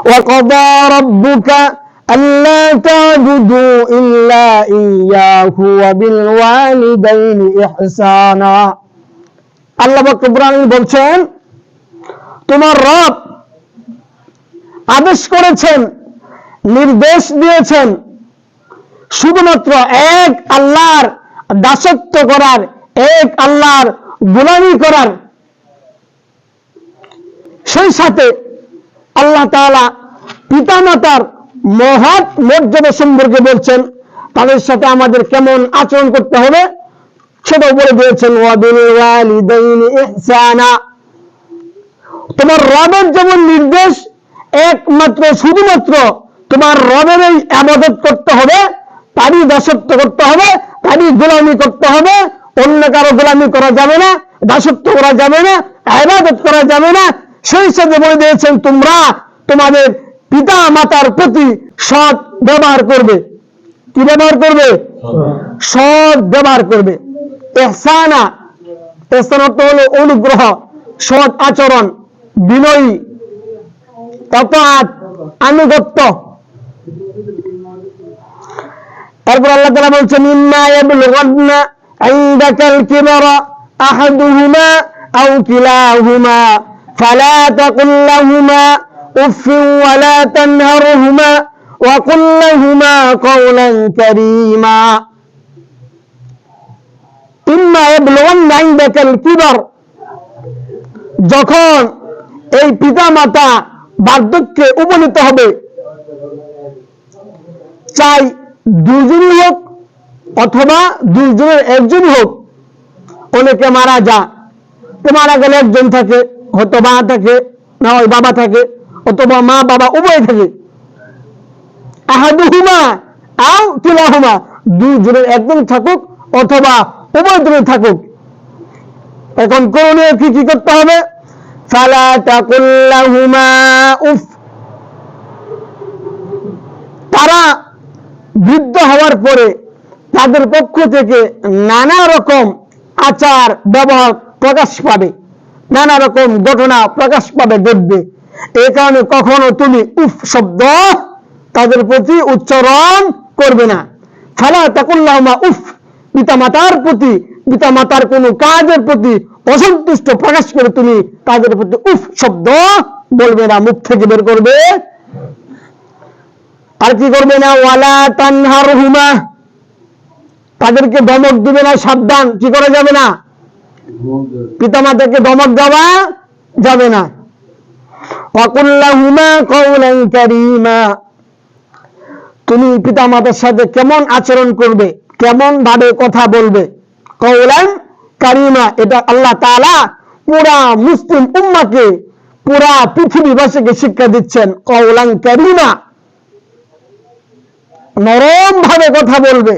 وقضى ربك ألا تعبدوا إلا إياه وبالوالدين إحسانا আল্লাহ পাক রব্বুল আলামিন বলছেন তোমার রব আদেশ করেছেন, নির্দেশ দিয়েছেন শুধুমাত্র এক আল্লাহর দাসত্ব করার, এক আল্লাহর গোলামি করার। সেই সাথে আল্লাহ তাআলা পিতামাতার মহৎ মর্যাদা সম্পর্কে বলছেন, তাদের সাথে আমাদের কেমন আচরণ করতে হবে সেটা বলে দিয়েছেন। ওয়াবিল ওয়ালিদাইনি ইহসানা, তোমার রবের যেমন নির্দেশ একমাত্র শুধুমাত্র তোমার রবের এই ইবাদত করতে হবে, তারই দাসত্ব করতে হবে, তারই গোলামি করতে হবে, অন্য কারো গোলামি করা যাবে না, দাসত্ব করা যাবে না, ইবাদত করা যাবে না। সেই সাথে বলে দিয়েছেন তোমরা তোমাদের পিতা মাতার প্রতি সৎ ব্যবহার করবে। কি ব্যবহার করবে? সৎ ব্যবহার করবে। ইহসানা, ইহসান অর্থ হলো অনুগ্রহ, সৎ আচরণ, বিনয়ী, তাআত, আনুগত্য। তারপর আল্লাহ তাআলা বলছেন ইম্মা ইয়াবলুগান্না ইনদাকাল কিবারা আহাদুহুমা আও কিলাহুমা ফালা তাকুল লাহুমা উফফিন ওয়ালা তানহারহুমা ওয়া কুল লাহুমা কাওলান কারীমা। ইম্মা ইয়াবলুগান্না ইনদাকাল কিবার, যখন এই পিতা মাতা বার্ধক্যে উপনীত হবে, চাই দুজনই হোক অথবা দুজনের একজনই হোক, অনেকে মারা যা, মারা গেলে একজন থাকে, হয়তো মা থাকে, না হয় বাবা থাকে, অথবা মা বাবা উভয় থাকে। আহাদুহুমা আও কিলাহুমা, দুজনের একজন থাকুক অথবা উভয় জনের থাকুক। এখন করণীয় কি কি করতে হবে? ফালা তাকুল লাহুমা উফ, তারা বৃদ্ধ হওয়ার পরে তাদের পক্ষ থেকে নানা রকম আচার ব্যবহার প্রকাশ পাবে, নানা রকম ঘটনা প্রকাশ পাবে, ঘটবে। এই কারণে কখনো তুমি উফ শব্দ তাদের প্রতি উচ্চারণ করবে না। ফালা তাকুল লাহুমা উফ, পিতামাতার প্রতি, পিতামাতার কোন কাজের প্রতি অসন্তুষ্ট প্রকাশ করে তুমি তাদের প্রতি উফ শব্দ বলবে না, মুখ থেকে বের করবে। আর কি করবে না? ওয়ালা তানহারহুমা, তাদেরকে ধমক দিবে না, সাবধান। কি করা যাবে না? পিতামাতাকে ধমক দেওয়া যাবে না। ওয়া কুল লাহুমা কাওলান কারীমা, তুমি পিতামাতার সাথে কেমন আচরণ করবে, কেমন ভাবে কথা বলবে। কাওলান কারীমা, এটা আল্লাহ তাআলা পুরা মুসলিম উম্মাহকে, পুরা পৃথিবীবাসীকে শিক্ষা দিচ্ছেন। কাওলান কারীমা, নরম ভাবে কথা বলবে,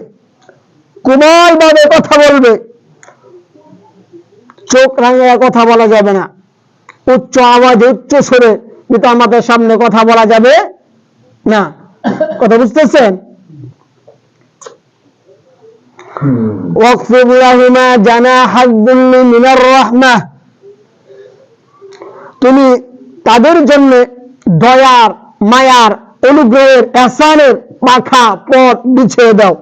কোমল ভাবে কথা বলবে, চোখ রাঙিয়ে কথা বলা যাবে না, উচ্চ আওয়াজে উচ্চ সুরে পিতা মাতার সামনে কথা বলা যাবে না। কথা বুঝতেছেন? ওয়াকফির লাহুমা জানাহা যুল্লি মিনার রাহমাহ, তুমি তাদের জন্য দয়ার, মায়ার, অনুগ্রহের, ইহসানের পাখা পথ বিছিয়ে দাও।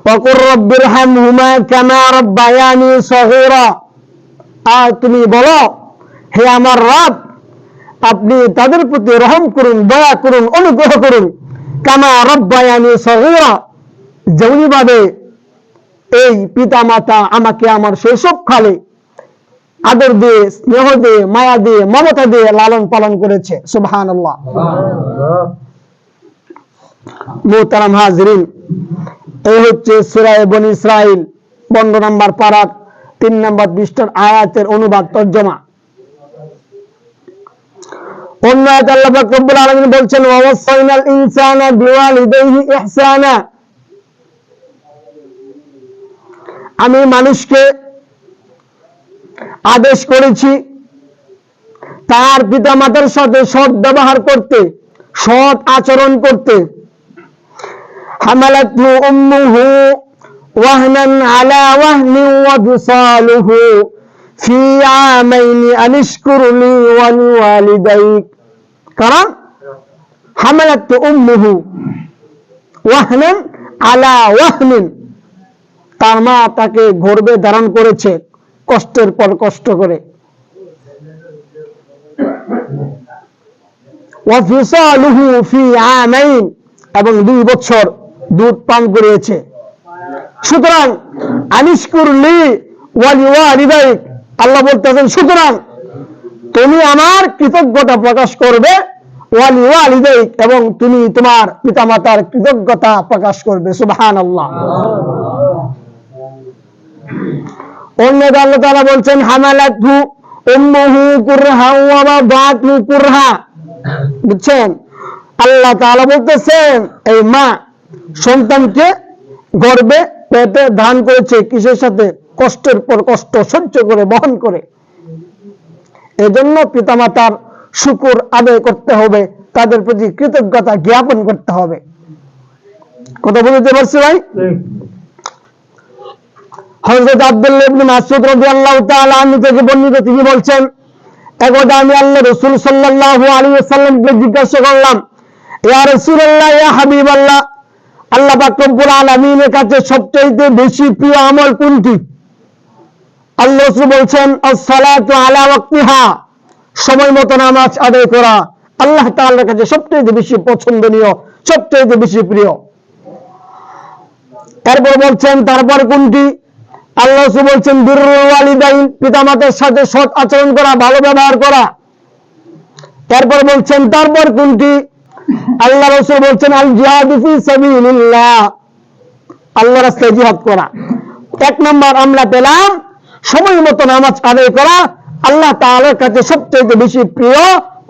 ওয়াকুর রব্বিরহামহুমা কামা রাব্বায়ানি সগীরা, আর তুমি বলো হে আমার রব, আপনি তাদের প্রতি রহম করুন, দয়া করুন, অনুগ্রহ করুন। কামা রাব্বায়ানি সগীরা, যেমনি ভাবে এই পিতা মাতা আমাকে আমার শৈশবকালে আদর দিয়ে, স্নেহ দিয়ে, মায়া দিয়ে, মমতা দিয়ে লালন পালন করেছে। সুবহানাল্লাহ। মুহতারাম হাজিরিন, এই হচ্ছে সূরা বনী ইসরাইল 15 নম্বর পারা 3 নম্বর পৃষ্ঠার আয়াতের অনুবাদ, তরজমা। অন্য আয়াতে আল্লাহ পাক রব্বুল আলামিন বলছেন ওয়াসাইনাল ইনসানা বিওয়ালিদাইহি ইহসানা, আমি মানুষকে আদেশ করেছি তার পিতামাতার সাথে সৎ ব্যবহার করতে, সৎ আচরণ করতে। হামালাতহু উম্মুহু ওয়াহনান আলা ওয়াহনি ওয়া ফিসালুহু ফি আমাইনি আনিশকুর লি ওয়া লিওয়ালিদাইক কারণ হামালাতু উম্মুহু ওয়াহনান আলা ওয়াহনিন, তার মা তাকে গর্ভে ধারণ করেছে কষ্টের পর কষ্ট করে। ওয়া ফিসালুহু ফি আমাইন, এবং 2 বছর দুধ পান করিয়েছে। সুতরাং আনিশকুরলি ওয়া লিওয়ালিদাইক, আল্লাহ বলতেছেন সুতরাং তুমি আমার কৃতজ্ঞতা প্রকাশ করবে, ওয়া লিওয়ালিদাইক, এবং তুমি তোমার পিতামাতার কৃতজ্ঞতা প্রকাশ করবে। সুবহানাল্লাহ। অন্য আল্লাহ তাআলা বলছেন হামালাতহু উম্মুহু কুরহা ওয়া ওয়াদাতহু কুরহা। বুঝছেন? আল্লাহ তাআলা বলতেছেন এই মা সন্তানকে গর্ভে পেটে ধারণ করেছে কিসের সাথে? কষ্টের পর কষ্ট সহ্য করে বহন করে। এজন্য পিতামাতার শুকর আদায় করতে হবে, তাদের প্রতি কৃতজ্ঞতা জ্ঞাপন করতে হবে। কথা বুঝতে পারছি ভাই? হযরত আব্দুল্লাহ ইবনে মাসউদ রাদিয়াল্লাহু তাআলা আনহু থেকে বর্ণিত, তিনি বলছেন একদা আমি আল্লাহ রাসূল সাল্লাল্লাহু আলাইহি ওয়াসাল্লামকে জিজ্ঞাসা করলাম, ইয়া রাসূলুল্লাহ, ইয়া হাবিবাল্লাহ, আল্লাহ পাক রব্বুল আলামিনের কাছে সবচেয়ে বেশি প্রিয় আমল কোনটি? আল্লাহ রাসূল বলছেন আস-সালাতু আলা ওয়াক্তিহা, সময় মতো নামাজ আদায় করা আল্লাহ তাআলার কাছে সবচেয়ে বেশি পছন্দনীয়, সবচেয়ে বেশি প্রিয়। তারপর বলছেন তারপর কোনটি? আল্লাহ রাসূল বলছেন বিররুল ওয়ালিদাইন, পিতামাতার সাথে সৎ আচরণ করা, ভালো ব্যবহার করা। তারপর বলছেন তারপর কোনটি? আল্লাহ রাসূল বলছেন আল জিহাদু ফি সাবিলিল্লাহ, আল্লাহর রাস্তায় জিহাদ করা। 1 নম্বর আমরা পেলাম সময় মতো নামাজ আদায় করা আল্লাহ তাআলার কাছে সবচেয়ে বেশি প্রিয়,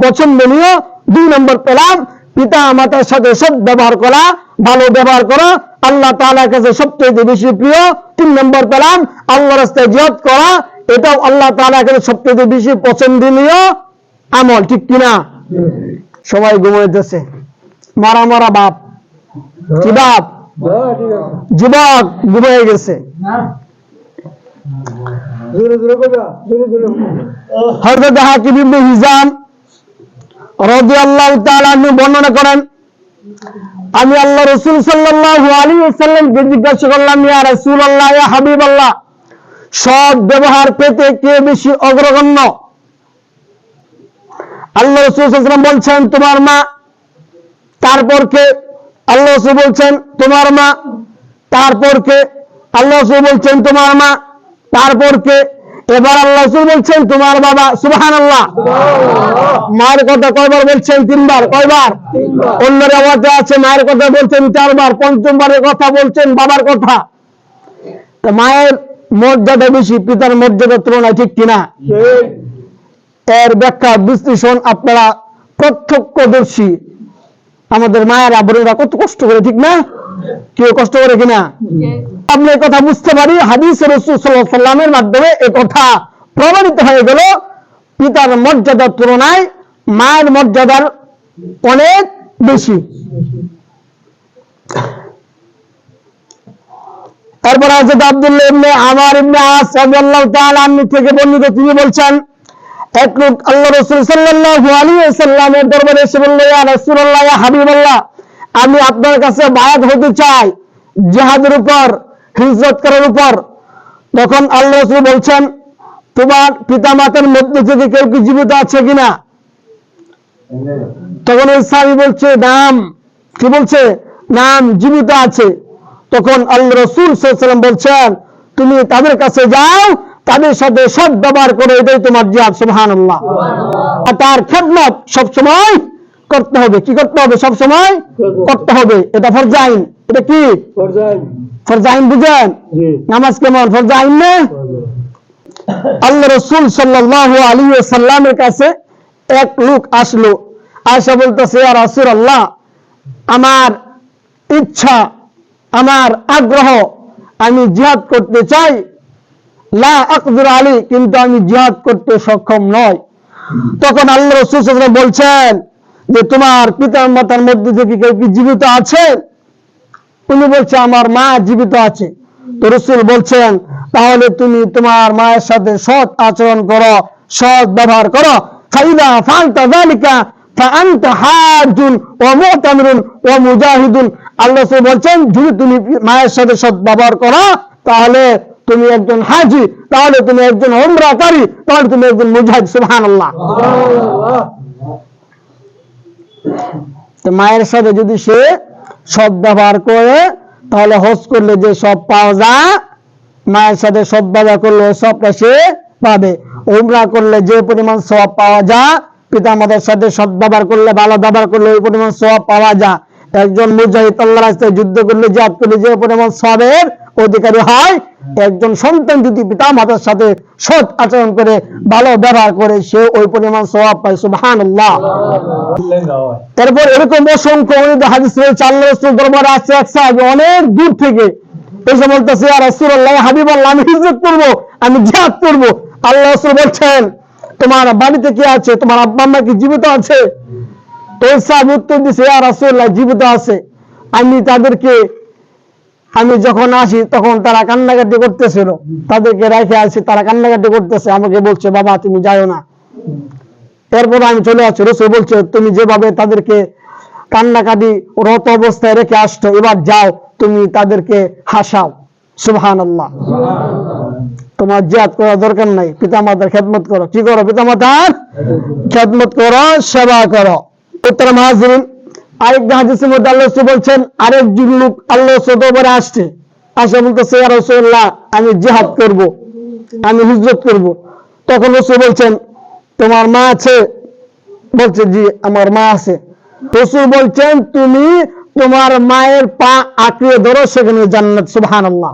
পছন্দনীয়। 2 নম্বর পেলাম পিতা মাতার সাথে সৎ ব্যবহার করা, ভালো ব্যবহার করা আল্লাহ তাআলার কাছে সবচেয়ে বেশি প্রিয়। 3 নম্বর পেলাম আল্লাহর রাস্তায় জিহাদ করা, এটাও আল্লাহ তাআলার কাছে সবচেয়ে বেশি পছন্দনীয় আমল। ঠিক কিনা? সবাই ঘুমাইতেছে। মারা মারা বাপ, কি বাপ? যুবক ঘুমিয়ে গেছে। হযরত হাকিম ইবনে হিজাম রাদিয়াল্লাহু তাআলা আনহু বর্ণনা করেন, আমি আল্লাহ রাসূল সাল্লাল্লাহু আলাইহি ওয়াসাল্লামকে জিজ্ঞাসা করলাম, ইয়া রাসূলুল্লাহ, ইয়া হাবিবাল্লাহ, সৎ ব্যবহার পেতে কে বেশি অগ্রগণ্য? আল্লাহ রাসূল সাল্লাল্লাহু আলাইহি ওয়াসাল্লাম বলছেন তোমার মা। তারপর কে? আল্লাহ রাসূল বলছেন তোমার মা। তারপর কে? আল্লাহ রাসূল বলছেন তোমার মা। তারপর কে? এবার আল্লাহ রাসূল বলছেন তোমার বাবা। সুবহানাল্লাহ। মায়ের কথা কয়বার বলছেন? 3 বার। কয়বার? অন্য রিওয়ায়াতে আছে মায়ের কথা বলছেন 4 বার, পঞ্চমবারের কথা বলছেন বাবার কথা। তো মায়ের মর্যাদা বেশি পিতার মর্যাদার তুলনায়, ঠিক কিনা? এর ব্যাখ্যা বিশ্লেষণ আপনারা প্রত্যক্ষদর্শী। আমাদের মায়েরা বোনেরা কত কষ্ট করে, ঠিক না? কেউ কষ্ট করে কিনা? আপনি এই কথা বুঝতে পারি হাদিসে রাসূল সাল্লাল্লাহু আলাইহি ওয়াসাল্লামের মাধ্যমে এই কথা প্রমাণিত হয়ে গেল, পিতার মর্যাদার তুলনায় মায়ের মর্যাদার অনেক বেশি। তারপর হযরত আব্দুল্লাহ ইবনে আমর ইবনে আস রাদিয়াল্লাহু তাআলা আনহু থেকে বর্ণিত, তিনি বলছেন এক লোক আল্লাহ রাসূল সাল্লাল্লাহু আলাইহি ওয়াসাল্লামের দরবারে এসে বলল, ইয়া রাসূলুল্লাহ, ইয়া হাবিবাল্লাহ, আমি আপনার কাছে বায়াত হতে চাই জিহাদের উপর, হিজরত করার উপর। তখন আল্লাহ রাসূল বলছেন তোমার পিতামাতার মধ্যে থেকে কেউ কি জীবিত আছে কিনা? তখন ওই সাহাবী বলছে নাম। কি বলছে? নাম, জীবিত আছে। তখন আল্লাহ রাসূল সাল্লাল্লাহু আলাইহি ওয়াসাল্লাম বলছেন তুমি তাদের কাছে যাও, তাদের সাথে সৎ ব্যবহার করো, এটাই তোমার জিহাদ। সুবহানাল্লাহ। আর তার খেদমত সব সময় করতে হবে। কি করতে হবে? সব সময় করতে হবে। এটা ফরজ আইন। এটা কি? ফরজ আইন। বুঝেন? নামাজ কেমন? ফরজ আইন না? আল্লাহ রাসূল সাল্লাল্লাহু আলাইহি ওয়াসাল্লামের কাছে এক লোক আসলো, আয়েশা বলতেছে ইয়া রাসূলুল্লাহ, আমার ইচ্ছা, আমার আগ্রহ, আমি জিহাদ করতে চাই, লা আকদির আলী, কিন্তু আমি জিহাদ করতে সক্ষম নয়। তখন আল্লাহ রাসূল সাল্লাল্লাহু আলাইহি ওয়াসাল্লাম বলছেন যে তোমার পিতা মাতার মধ্যে থেকে কেউ কি জীবিত আছে? উনি বলছে আমার মা জীবিত আছে। তো রাসূল বলছেন তাহলে তুমি তোমার মায়ের সাথে সৎ আচরণ করো, সৎ ব্যবহার করো। ফাইদা ফালতা যালিকা ফাআনতা হাজুন ওয়া মুতামিরুন ওয়া মুজাহিদুন। আল্লাহ রাসূল বলছেন যদি তুমি মায়ের সাথে সদ্ব্যবহার করো তাহলে তুমি একজন হাজি, তাহলে তুমি একজন উমরাকারী, তাহলে তুমি একজন মুজাহিদ। সুবহানাল্লাহ। তো মায়ের সাথে যদি সে সদ্ব্যবহার করে তাহলে হজ করলে যে সব পাওয়া যায়, মায়ের সাথে সদ্ব্যবহার করলে সবটা সে পাবে। উমরা করলে যে পরিমাণ সওয়াব পাওয়া যায়, পিতা মাতার সাথে সদ্ব্যবহার করলে, ভালো ব্যবহার করলে ওই পরিমাণ সওয়াব পাওয়া যায়। একজন মুজাহিদ আল্লাহর রাস্তায় যুদ্ধ করলে, জিহাদ করলে যে পরিমাণ সওয়াবের অধিকারী হয়, একজন সন্তান যদি পিতা মাতার সাথে সৎ আচরণ করে, ভালো ব্যবহার করে, সে ওই পরিমাণ সওয়াব পায়। সুবহানাল্লাহ। তারপর এরকম অসংখ্য হাদিস রয়েছে। আল্লাহ রাসূল দরবারে আসছে এক সাহাবী অনেক দূর থেকে, এসে বলতেছে ইয়া রাসূলুল্লাহ, হাবিবাল্লাহ, আমি হিজরত করব, আমি জিহাদ করব। আল্লাহ রাসূল বলছেন তোমার বাড়িতে কি আছে? তোমার আব্বা আম্মা কি জীবিত আছে? তো ওই সাহাবী উত্তর দিয়েছে ইয়া রাসূলুল্লাহ, জীবিত আছে। আমি যখন আসি তখন তারা কান্নাকাটি করতেছিল, তাদেরকে রেখে আসি, তারা কান্নাকাটি করতেছে, আমাকে বলছে বাবা তুমি যাও না। এরপর আমি চলে আসছি। রাসূল বলছে তুমি যেভাবে তাদেরকে কান্নাকাটি রত অবস্থায় রেখে আসছো, এবার যাও তুমি তাদেরকে হাসাও। সুবহানাল্লাহ। তোমার জিহাদ করার দরকার নাই, পিতামাতার খেদমত করো। কি করো? পিতামাতার খেদমত করো, সেবা করো। উত্তর মুহাজিরিন, আরেকটা হাদিসের মধ্যে আল্লাহ রাসূল বলছেন আরেকজন লোক আল্লাহ রাসূল দরবারে আসছে, আসে বলতেছে ইয়া রাসূলুল্লাহ, আমি জিহাদ করব, আমি হিজরত করব। তখন রাসূল বলছেন তোমার মা আছে? বলছে জি আমার মা আছে। রাসূল বলছেন তুমি তোমার মায়ের পা আঁকড়ে ধরো, সেখানে জান্নাত। সুবহানাল্লাহ।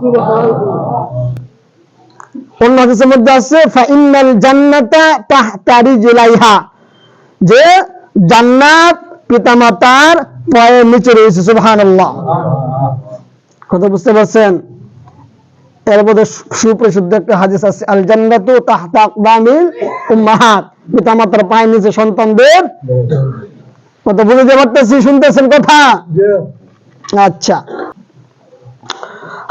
অন্য হাদিসের মধ্যে আছে ফাইনাল জান্নাতা তাহতা রিজলাইহা, যে জান্নাত পিতামাতার পায়ের নিচে রয়েছে। সুবহানাল্লাহ। কথা বুঝতে পারছেন? এর মধ্যে সুপ্রসিদ্ধ একটা হাদিস আছে আল জান্নাতু তাহতা আকদামিল উম্মাহাত, পিতামাতার পায়ের নিচে সন্তানদের। কথা বুঝতে পারতেছি? শুনতেছেন কথা? আচ্ছা।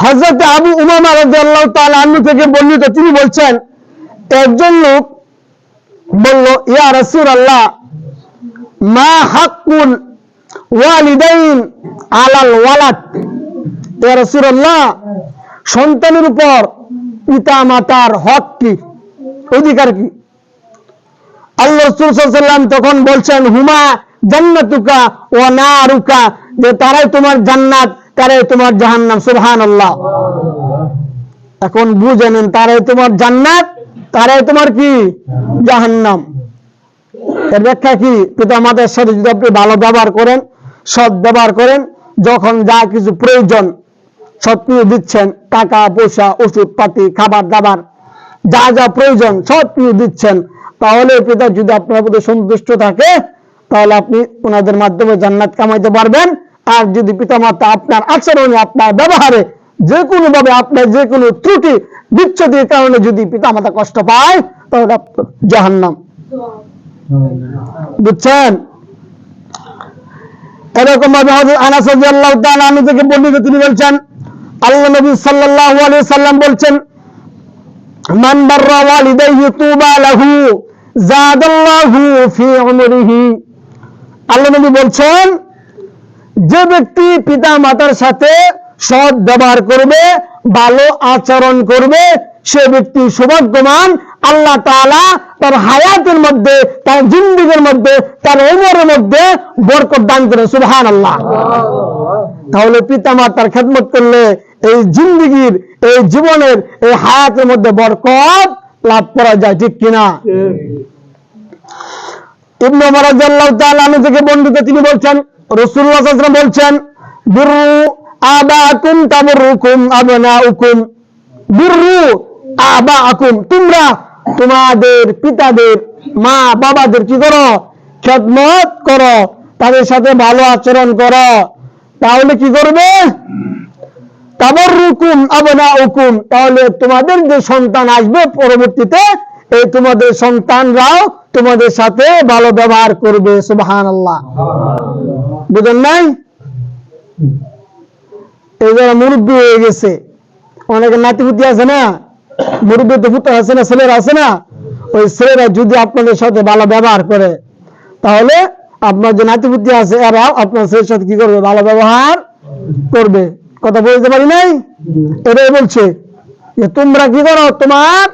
হযরত আবু উমামা রাদিয়াল্লাহু তাআলা আনহু থেকে বর্ণিত, তিনি বলছেন একজন লোক বলল ইয়া রাসূলুল্লাহ, মা হাক্কুল ওয়ালিদাইন আলাল ওয়ালাদ। ইয়া রাসূলুল্লাহ, সন্তানের উপর পিতা মাতার হক কি, অধিকার কি? আল্লাহ রাসূল সাল্লাল্লাহু আলাইহি ওয়াসাল্লাম তখন বলছেন হুমা জান্নাতুকা ওয়া নারুকা, যে তারাই তোমার জান্নাত, তারাই তোমার জাহান্নাম। সুবহানাল্লাহ। এখন বুঝে নেন, তারাই তোমার জান্নাত, তারাই তোমার কি জাহান্নাম। এর ব্যাখ্যা কি? পিতা মাতার সাথে যদি আপনি ভালো ব্যবহার করেন, সৎ ব্যবহার করেন, যখন যা কিছু প্রয়োজন সব কিছু দিচ্ছেন, টাকা পয়সা, ওষুধ পাতি, খাবার দাবার, যা যা প্রয়োজন সব কিছু দিচ্ছেন, তাহলে পিতা যদি আপনার প্রতি সন্তুষ্ট থাকে তাহলে আপনি ওনাদের মাধ্যমে জান্নাত কামাইতে পারবেন। আর যদি পিতা মাতা আপনার আচরণে, আপনার ব্যবহারে যে কোনো ভাবে আপনার যে কোনো ত্রুটি বিচ্ছুতির কারণে যদি পিতা মাতা কষ্ট পায় তাহলে জাহান্নাম। বুঝছেন? এরকম ভাবে হযরত আনাস রাদিয়াল্লাহু তাআলা আনহু থেকে বর্ণিত, তিনি বলছেন আল্লাহ নবী সাল্লাল্লাহু আলাইহি সাল্লাম বলছেন মান বাররা ওয়ালিদাইহি তুবা লাহু যাদাল্লাহু ফি উমরিহি। আল্লাহ নবী বলছেন যে ব্যক্তি পিতা মাতার সাথে সৎ ব্যবহার করবে, ভালো আচরণ করবে, সে ব্যক্তি সৌভাগ্যবান। আল্লাহ তাআলা তার হায়াতের মধ্যে, তার জিন্দেগীর মধ্যে, তার উমরের মধ্যে বরকত দান করেন। সুবহানাল্লাহ। তাহলে পিতা মাতার খেদমত করলে এই জিন্দেগীর, এই জীবনের, এই হায়াতের মধ্যে বরকত লাভ করা যায়, ঠিক কিনা? ইবনে ওমর রাদিয়াল্লাহু তাআলা আনহু থেকে বর্ণিত, তিনি বলছেন রাসূলুল্লাহ সাল্লাল্লাহু আলাইহি ওয়াসাল্লাম বলছেন বিরু আবাকুম তাবরুকুম আবনাউকুম, বিরু আবাকুম, তোমরা তোমাদের পিতাদের, মা বাবাদের কি করো? খেদমত করো, তাদের সাথে ভালো আচরণ করো। তাহলে কি করবে? তাবরুকুম আবনাউকুম, তাহলে তোমাদের যে সন্তান আসবে পরবর্তীতে, এই তোমাদের সন্তানরাও তোমাদের সাথে ভালো ব্যবহার করবে। সুবহানাল্লাহ। বুঝেন নাই? এই যারা মুরব্বী হয়ে গেছে, অনেকে নাতিপুতি আছে না, মুরব্বী তো পুত্র আছে না, ছেলেরা আছে না, ওই ছেলেরা যদি আপনাদের সাথে ভালো ব্যবহার করে তাহলে আপনার যে নাতিপুতি আছে এরাও আপনার ছেলের সাথে কি করবে? ভালো ব্যবহার করবে। কথা বলতে পারি নাই? এটাই বলছে যে তোমরা কি করো, তোমার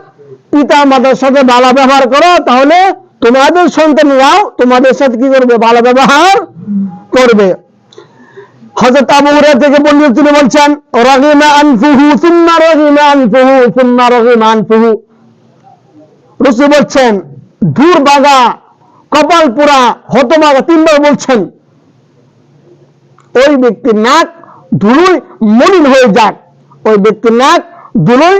পিতা মাতার সাথে ভালো ব্যবহার করো, তাহলে তোমাদের সন্তানরাও তোমাদের সাথে কি করবে? ভালো ব্যবহার করবে। হযরত আবু হুরায়রা থেকে বর্ণিত, তিনি বলছেন রাগিমা আনফুহু সুম্মা রাগিমা আনফুহু সুম্মা রাগিমা আনফুহু। রাসূল বলছেন দুর্ভাগা, কপাল পোড়া, হতভাগা, তিনবার বলছেন ওই ব্যক্তির নাক ধুলোয় মলিন হয়ে যাক, ওই ব্যক্তির নাক ধুলোয়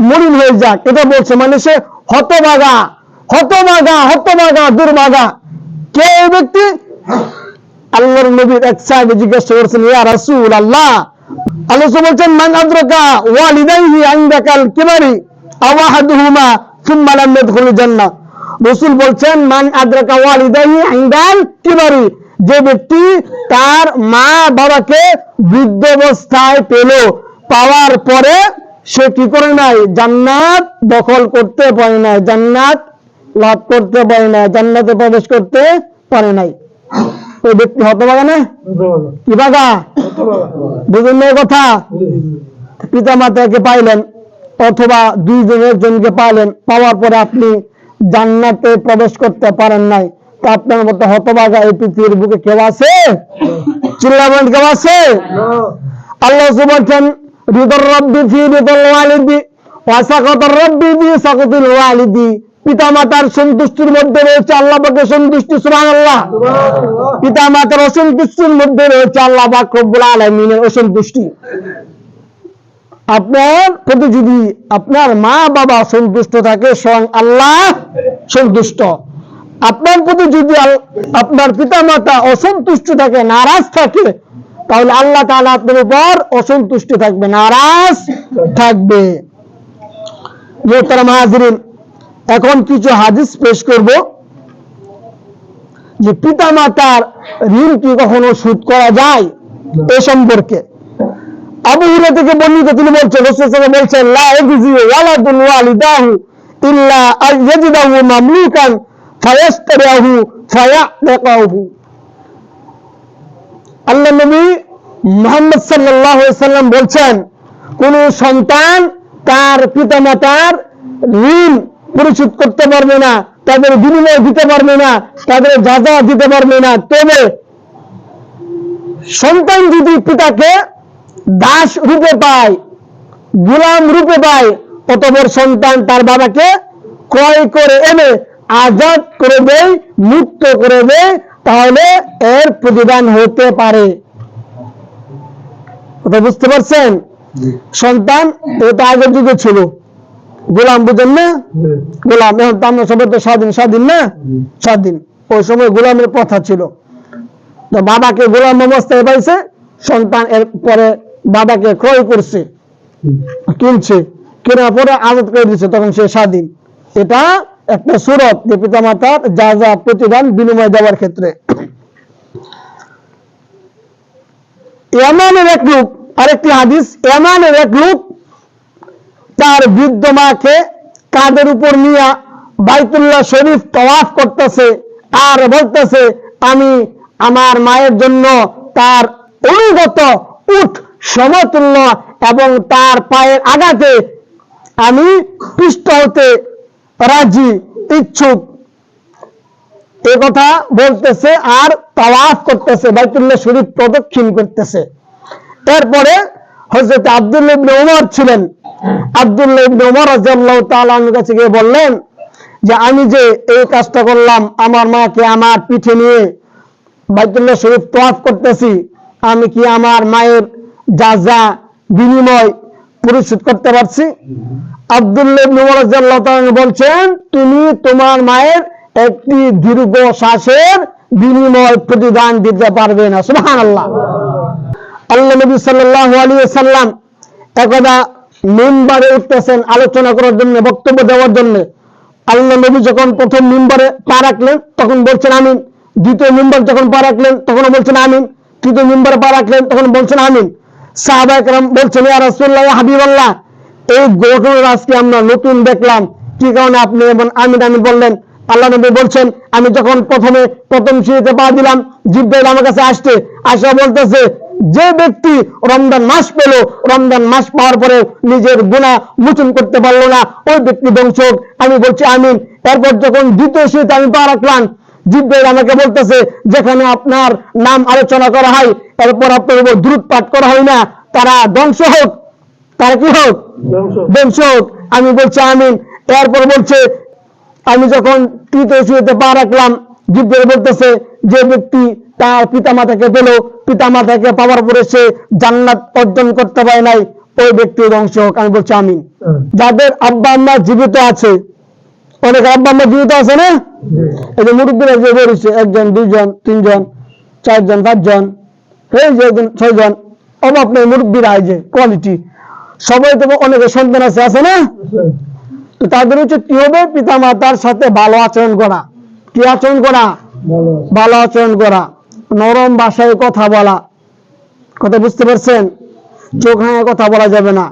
মলিন হয়ে যাক। এটা বলছে মানে সে হতভাগা, হতভাগা, হতভাগা, দুর্ভাগা। কে এই ব্যক্তি? আল্লাহর নবীর এক সাহাবী জিজ্ঞাসা করেছেন, ইয়া রাসূলুল্লাহ, আল্লাহ বলছেন মান আদরাকা ওয়ালিদাইহি ইনদাকাল কিবারি আও আহাদুহুমা সুম্মা লাম ইয়াদখুলুল জান্নাহ। রাসূল বলছেন মান আদরাকা ওয়ালিদাইহি ইনদাল কিবারি, যে ব্যক্তি তার মা বাবাকে বৃদ্ধ অবস্থায় পেল, পাওয়ার পরে সে কি করে নাই? জান্নাত দখল করতে পারে নাই, জান্নাত লাভ করতে পারে নাই, জান্নাতে প্রবেশ করতে পারে নাই। ওই ব্যক্তি হতভাগা না? কি ভাগা? বুঝলেন না কথা? পিতা মাতাকে পাইলেন অথবা দুইজনের জনকে পাইলেন, পাওয়ার পরে আপনি জান্নাতে প্রবেশ করতে পারেন নাই, তা আপনার মতো হতভাগা এই পৃথিবীর বুকে কেউ আছে? চিল্লাবেন, কেউ আছে? আল্লাহ বলছেন রিদর রব্বি ফি রিদল ওয়ালিদি ওয়া সাকাতুর রব্বি ফি সাকাতুল ওয়ালিদি। পিতা মাতার সন্তুষ্টির মধ্যে রয়েছে আল্লাহ পাকের সন্তুষ্টি, সুবহানাল্লাহ। পিতা মাতার অসন্তুষ্টির মধ্যে রয়েছে আল্লাহ পাক রব্বুল আলামিনের অসন্তুষ্টি। আপনার প্রতি যদি আপনার মা বাবা সন্তুষ্ট থাকে, স্বয়ং আল্লাহ সন্তুষ্ট। আপনার প্রতি যদি আপনার পিতা মাতা অসন্তুষ্ট থাকে, নারাজ থাকে, তাহলে আল্লাহ তাআলা আপনার উপর অসন্তুষ্ট থাকবে, নারাজ থাকবে। মুহতারাম হাজিরিন, এখন কিছু হাদিস পেশ করব যে পিতা মাতার ঋণ কি কখনো শোধ করা যায় এ সম্পর্কে। আবু হুরায়রা থেকে বর্ণিত, তিনি বলছেন রাসূল সাল্লাল্লাহু আলাইহি ওয়াসাল্লাম বলছেন লা ইয়াজজি ওয়ালাদুন ওয়ালিদাহু ইল্লা আইয়াজিদাহু মামলুকান ফায়াশতারিহু ফায়াতাকাহু। আল্লাহ নবী মুহাম্মদ সাল্লাল্লাহু আলাইহি ওয়াসাল্লাম বলছেন কোন সন্তান তার পিতামাতার ঋণ পরিশোধ করতে পারবে না, তাদের বিনিময় দিতে পারবে না, তাদের যাজা দিতে পারবে না। তবে সন্তান যদি পিতাকে দাস রূপে পায়, গোলাম রূপে পায়, অতঃপর সন্তান তার বাবাকে ক্রয় করে এনে আজাদ করে দেয়, মুক্ত করে দেয়, তাহলে এর প্রতিদান হতে পারে। কথা বুঝতে পারছেন? সন্তান এটা আগের যুগে ছিল, গোলাম বুঝেন না? গোলাম, এখন তো আমরা সবাই তো স্বাধীন, স্বাধীন না? স্বাধীন। ওই সময় গোলামের প্রথা ছিল। তো বাবাকে গোলাম অবস্থায় পাইছে, সন্তান এর পরে বাবাকে ক্রয় করছে, কিনছে, কেনার পরে আজাদ করে দিচ্ছে, তখন সে স্বাধীন। এটা একটা সূরত যে পিতা মাতার যা যা প্রতিদান বিনিময় দেওয়ার ক্ষেত্রে। ইয়ামানের এক লোক, আরেকটি হাদিস, ইয়ামানের এক লোক তার বৃদ্ধ মাকে কাঁধের উপর নিয়ে বাইতুল্লাহ শরীফ তাওয়াফ করতেছে আর বলতেছে আমি আমার মায়ের জন্য তার অনুগত উট সমতুল্য এবং তার পায়ের আঘাতে আমি পিষ্ট হতে রাজি, ইচ্ছুক, এ কথা বলতেছে আর তাওয়াফ করতেছে, বাইতুল্লাহ শরীফ প্রদক্ষিণ করতেছে। এরপরে হযরত আব্দুল্লাহ ইবনে ওমর ছিলেন, আব্দুল্লাহ ইবনে ওমর রাদিয়াল্লাহু তাআলা আনহুর কাছে গিয়ে বললেন যে আমি যে এই কাজটা করলাম, আমার মাকে আমার পিঠে নিয়ে বাইতুল্লাহ শরীফ তাওয়াফ করতেছি, আমি কি আমার মায়ের যাজা বিনিময় পরিশোধ করতে পারছি? আব্দুল্লাহ ইবনে ওমর রাদিয়াল্লাহু তাআলা বলছেন তুমি তোমার মায়ের একটি দীর্ঘ শ্বাসের বিনিময় প্রতিদান দিতে পারবে না। সুবহানাল্লাহ। আল্লাহ নবী সাল্লাল্লাহু আলাইহি ওয়াসাল্লাম একদা মিম্বারে উঠতেছেন আলোচনা করার জন্য, বক্তব্য দেওয়ার জন্য। আল্লাহ নবী যখন প্রথম মিম্বারে পা রাখলেন তখন বলছেন আমিন, দ্বিতীয় মিম্বার যখন পা রাখলেন তখন বলছেন আমিন, তৃতীয় মিম্বারে পা রাখলেন তখন বলছেন আমিন। সাহাবায়ে কেরাম বলছেন ইয়া রাসূলুল্লাহ, ইয়া হাবিবাল্লাহ, এই ঘটনা আজকে আমরা নতুন দেখলাম, কি কারণে আপনি আমিন আমিন বললেন? আল্লাহ নবী বলছেন, আমি যখন প্রথম সিঁড়িতে পা দিলাম, জিব্রাইল আমার কাছে আসা বলতেছে, যে ব্যক্তি রমজান মাস পেল, রমজান মাস পাওয়ার পরে নিজের গুনাহ মোচন করতে পারলো না, ওই ব্যক্তি ধ্বংস হোক। আমি বলছি আমিন। এরপর যখন দ্বিতীয় সিঁড়িতে আমি পা রাখলাম, জিব্রাইল আমাকে বলতেছে, যেখানে আপনার নাম আলোচনা করা হয়, এরপর আপনার উপর দ্রুত পাঠ করা হয় না, তারা ধ্বংস হোক। তারা কি হোক? ধ্বংস হোক। আমি বলছি আমিন। এরপর বলছে, আমি যখন তৃতীয় সিঁড়িতে পা রাখলাম, জিব্রাইল বলতেছে, যে ব্যক্তি তার পিতামাতাকে পেল, পিতামাতাকে পাওয়ার পরে সে জান্নাত অর্জন করতে পারে নাই, ওই ব্যক্তি ধ্বংস হোক। আমি বলছি আমিন। যাদের আব্বা আম্মা জীবিত আছে, অনেক আব্বা আম্মা জীবিত আছে না, এই যে মুরব্বীরা যে বেরিয়েছে, 1 জন 2 জন 3 জন 4 জন 5 জন, এই যে 6 জন, অভাব নেই মুরব্বীরা, এই যে কোয়ালিটি, সবাই তো অনেকের সন্তান আছে না? তো তাদের উচিত কি হবে? পিতা মাতার সাথে ভালো আচরণ করা। কি আচরণ করা? ভালো আচরণ করা, নরম ভাষায় কথা বলা। কথা বুঝতে পারছেন? চোখ হাঁ কথা বলা যাবে না।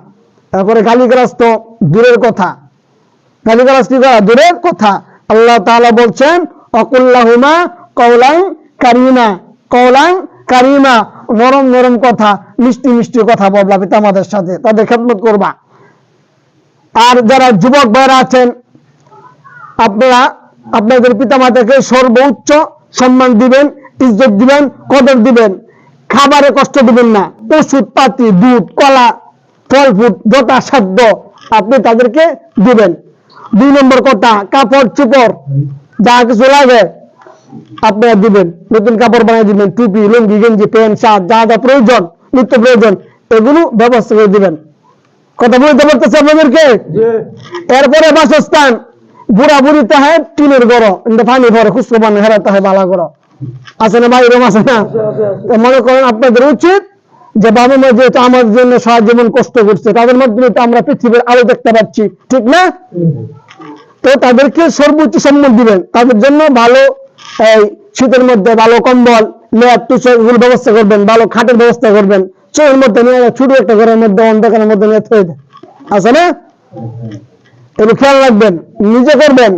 তারপরে গালিগালাজ তো দূরের কথা, গালিগালাজ কি করা? দূরের কথা। আল্লাহ তাআলা বলছেন, অকুল্লাহুমা কওলান কারীমা, কওলান কারীমা, নরম নরম কথা, মিষ্টি মিষ্টি কথা বলবা পিতামাতার সাথে, তাদের খেদমত করবা। আর যারা যুবক ভাইরা আছেন, আপনারা আপনাদের পিতামাতাকে সর্বোচ্চ সম্মান দিবেন, ইজ্জত দিবেন, কদর দিবেন। খাবারে কষ্ট দিবেন না। ওষুধ পাতি, দুধ, কলা, ফল ফুট যথা সাধ্য আপনি তাদেরকে দিবেন। 2 নম্বর কথা, কাপড় চোপড় যা কিছু লাগে আপনারা দিবেন, নতুন কাপড় বানিয়ে দিবেন, টুপি, লুঙ্গি, গেঞ্জি, প্যান্ট, শার্ট, যা যা প্রয়োজন, নিত্য প্রয়োজন, এগুলো ব্যবস্থা করে দিবেন। কথা বলতে পারতেছে আপনাদেরকে? এরপরে বাসস্থান, বুড়া বুড়ি তাহে টিনের ঘর, পানি ভরে খুচরো পানি হেরাতে হয় বালা ঘর, আছে না ভাই? এরকম আছে না? মনে করেন আপনাদের উচিত যে বাবা মা যেহেতু আমাদের জন্য সারা জীবন কষ্ট করছে, তাদের মাধ্যমে তো আমরা পৃথিবীর আলো দেখতে পাচ্ছি, ঠিক না? তো তাদেরকে সর্বোচ্চ সম্মান দিবেন, তাদের জন্য ভালো এই শীতের মধ্যে ভালো কম্বল, লেপ, তুষার ব্যবস্থা করবেন, ভালো খাটের ব্যবস্থা করবেন। চোখের মধ্যে নিয়ে ছোট একটা ঘরের মধ্যে অন্ধকারের মধ্যে নিয়ে থয়ে দেন, আছে না? এগুলো খেয়াল রাখবেন, নিজে করবেন।